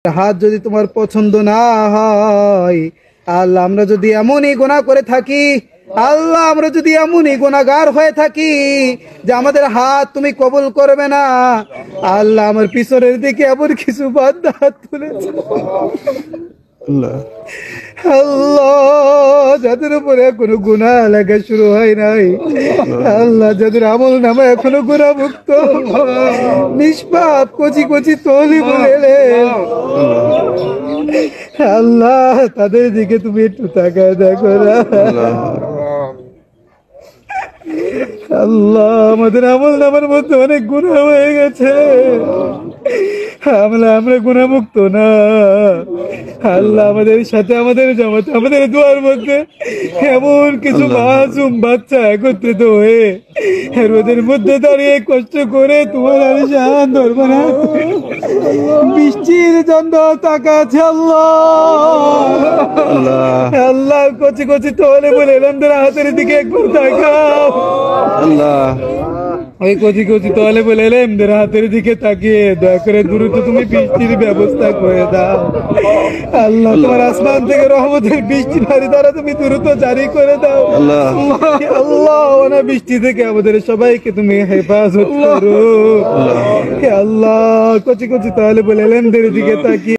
হাত যদি তোমার পছন্দ না হয়, আল্লাহ আমরা যদি এমনই গুনাহ করে থাকি, আল্লাহ আমরা যদি এমনই গুনাহগার হয়ে থাকি যে আমাদের হাত তুমি কবুল করবে না, আল্লাহ আমার পিছনের দিকে এমন কিছু বান্দা হাত তুলেছে আল্লাহ, যাদের উপরে এখনো গুনাহ লেখা শুরু হয় নাই, আল্লাহ যাদের আমল নামা এখনো গুনাহ মুক্ত, নিষ্পাপ কচি কচি তলি বলে আল্লাহ তাদের দিকে তুমি একটু তাকায় দেখো না আল্লাহ। আমাদের আমল নামার মধ্যে অনেক গুনাহ হয়ে গেছে, আমরা গুনাহমুক্ত না আল্লাহ। আমাদের সাথে আমাদের জামাতে আমাদের দোয়ার মধ্যে এমন কিছু মাসুম বাচ্চা একত্রিত হয়ে রোদের মধ্যে দাঁড়িয়ে কষ্ট করে তোমার আলিশান দরবারে বৃষ্টির জন্য তাকাচ্ছে আল্লাহ। আল্লাহ কচি কচি তোলে বলে এলামদের হাতের দিকে একবার তাকাও আল্লাহ। ওই কচি কচি তোলে বলে এলামদের হাতের দিকে তাকিয়ে দয়া করে দ্রুত তুমি বৃষ্টির ব্যবস্থা করে দাও আল্লাহ। তোমার আসমান থেকে রহমতের বৃষ্টি ভারী দ্বারা তুমি দ্রুত জারি করে দাও আল্লাহ। ওনা বৃষ্টি থেকে আমাদের সবাইকে তুমি হেফাজত করো আল্লাহ। কচি কচি তোলে বলে এলামদের দিকে তাকিয়ে